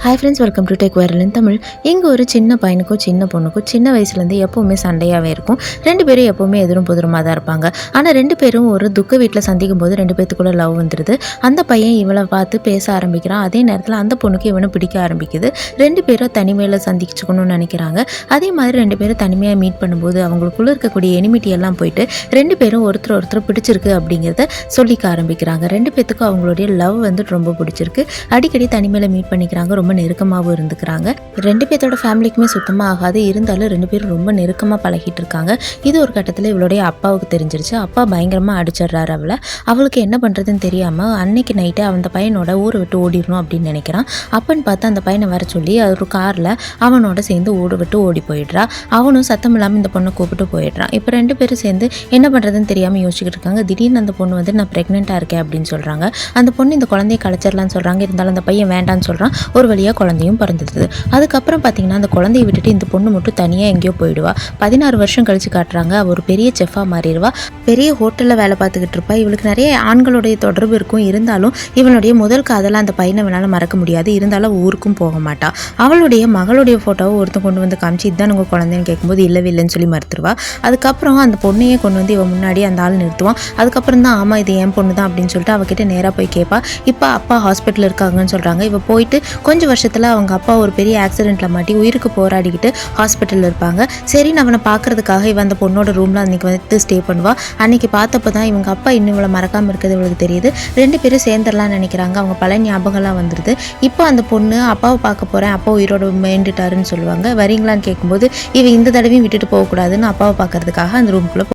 Hi friends, welcome to Tag Viral in Tamil. இங்கே ஒரு சின்ன பையனுக்கும் சின்ன பொண்ணுக்கும் சின்ன வயசுலேருந்து எப்போவுமே சண்டையாகவே இருக்கும். ரெண்டு பேரும் எப்போவுமே எதிரும் புதிரமாக தான் இருப்பாங்க. ஆனால் ரெண்டு பேரும் ஒரு துக்க வீட்டில் சந்திக்கும் போது ரெண்டு பேத்துக்குள்ள லவ் வந்துடுது. அந்த பையன் இவளை பார்த்து பேச ஆரம்பிக்கிறான். அதே நேரத்தில் அந்த பொண்ணுக்கு இவனை பிடிக்க ஆரம்பிக்குது. ரெண்டு பேரும் தனிமையில் சந்திச்சுக்கணும்னு நினைக்கிறாங்க. அதே மாதிரி ரெண்டு பேரும் தனிமையாக மீட் பண்ணும்போது அவங்களுக்குள்ளே இருக்கக்கூடிய எனிமிட்டி எல்லாம் போயிட்டு ரெண்டு பேரும் ஒருத்தர் பிடிச்சிருக்கு அப்படிங்கிறத சொல்லிக்க ஆரம்பிக்கிறாங்க. ரெண்டு பேத்துக்கும் அவங்களுடைய லவ் வந்துட்டு ரொம்ப பிடிச்சிருக்கு. அடிக்கடி தனிமையில் மீட் பண்ணிக்கிறாங்க. ரொம்ப நெருக்கமாகவும் இருந்துக்கிறாங்க. ரெண்டு பேர்த்தோட ஃபேமிலிக்குமே சுத்தமாக ஆகாது. இருந்தாலும் ரெண்டு பேரும் ரொம்ப நெருக்கமாக பழகிட்டு இருக்காங்க. இது ஒரு கட்டத்தில் இவளுடைய அப்பாவுக்கு தெரிஞ்சிருச்சு. அப்பா பயங்கரமாக அடிச்சிடுறாரு அவளை. அவளுக்கு என்ன பண்ணுறதுன்னு தெரியாமல் அன்னைக்கு நைட்டு அந்த பையனோட ஊரை விட்டு ஓடிடணும் அப்படின்னு நினைக்கிறான். அப்பன்னு பார்த்து அந்த பையனை வர சொல்லி ஒரு காரில் அவனோட சேர்ந்து ஊரை விட்டு ஓடி போயிடுறா. அவனும் சத்தம் இல்லாமல் இந்த பொண்ணை கூப்பிட்டு போயிடுறான். இப்போ ரெண்டு பேரும் சேர்ந்து என்ன பண்ணுறதுன்னு தெரியாமல் யோசிச்சுக்கிட்டு இருக்காங்க. திடீர்னு அந்த பொண்ணு வந்து நான் ப்ரெக்னெண்ட்டாக இருக்கேன் அப்படின்னு சொல்கிறாங்க. அந்த பொண்ணு இந்த குழந்தைய கலைச்சிடலான்னு சொல்கிறாங்க. இருந்தாலும் அந்த பையன் வேண்டான்னு சொல்கிறான். ஒரு வழியாக குழந்தையும் பிறந்துடுது. அதுக்கப்புறம் பார்த்தீங்கன்னா அந்த குழந்தைய விட்டுட்டு இந்த பொண்ணு மட்டும் தனியாக எங்கேயோ போயிடுவா. 16 வருஷம் கழிச்சு காட்டுறாங்க. அவ ஒரு பெரிய செஃபாக மாறிடுவா. பெரிய ஹோட்டலில் வேலை பார்த்துக்கிட்டு இருப்பா. இவளுக்கு நிறைய ஆண்களுடைய தொடர்பு இருக்கும். இருந்தாலும் இவனுடைய முதல் காதலை அந்த பையனை வேணாலும் மறக்க முடியாது. இருந்தாலும் ஊருக்கும் போக மாட்டா. அவளுடைய மகளுடைய ஃபோட்டோவை ஒருத்தன் கொண்டு வந்து காமிச்சு இதுதான் உங்கள் குழந்தைன்னு கேட்கும்போது இல்லைன்னு சொல்லி மறுத்துருவா. அதுக்கப்புறம் அந்த பொண்ணையே கொண்டு வந்து இவன் முன்னாடி அந்த ஆள் நிறுத்துவான். அதுக்கப்புறம் தான் ஆமாம் இது என் பொண்ணு தான் அப்படின்னு சொல்லிட்டு அவகிட்ட நேராக போய் கேட்பா. இப்போ அப்பா ஹாஸ்பிட்டலில் இருக்காங்கன்னு சொல்கிறாங்க. இவ போயிட்டு கொஞ்சம் வருஷத்தில் அவங்க அப்பா ஒரு பெரிய ஆக்சிடெண்ட்டில் மாட்டி உயிருக்கு போராடிக்கிட்டு ஹாஸ்பிட்டலில் இருப்பாங்க. சரி அவனை பார்க்கறதுக்காக இவன் அந்த பொண்ணோட ரூமில் அன்றைக்கி வந்து ஸ்டே பண்ணுவா. அன்றைக்கி பார்த்தப்போ தான் இவங்க அப்பா இன்னும் இவளை மறக்காமல் இருக்கிறது இவளுக்கு தெரியுது. ரெண்டு பேரும் சேர்ந்துடலாம்னு நினைக்கிறாங்க. அவங்க பல ஞாபகம்லாம் வந்துடுது. இப்போ அந்த பொண்ணு அப்பாவை பார்க்க போகிறேன், அப்பா உயிரோட வேண்டுட்டாருன்னு சொல்லுவாங்க. வரீங்களான்னு கேட்கும்போது இவன் இந்த தடவையும் விட்டுட்டு போகக்கூடாதுன்னு அப்பாவை பார்க்கறதுக்காக அந்த ரூம்குள்ளே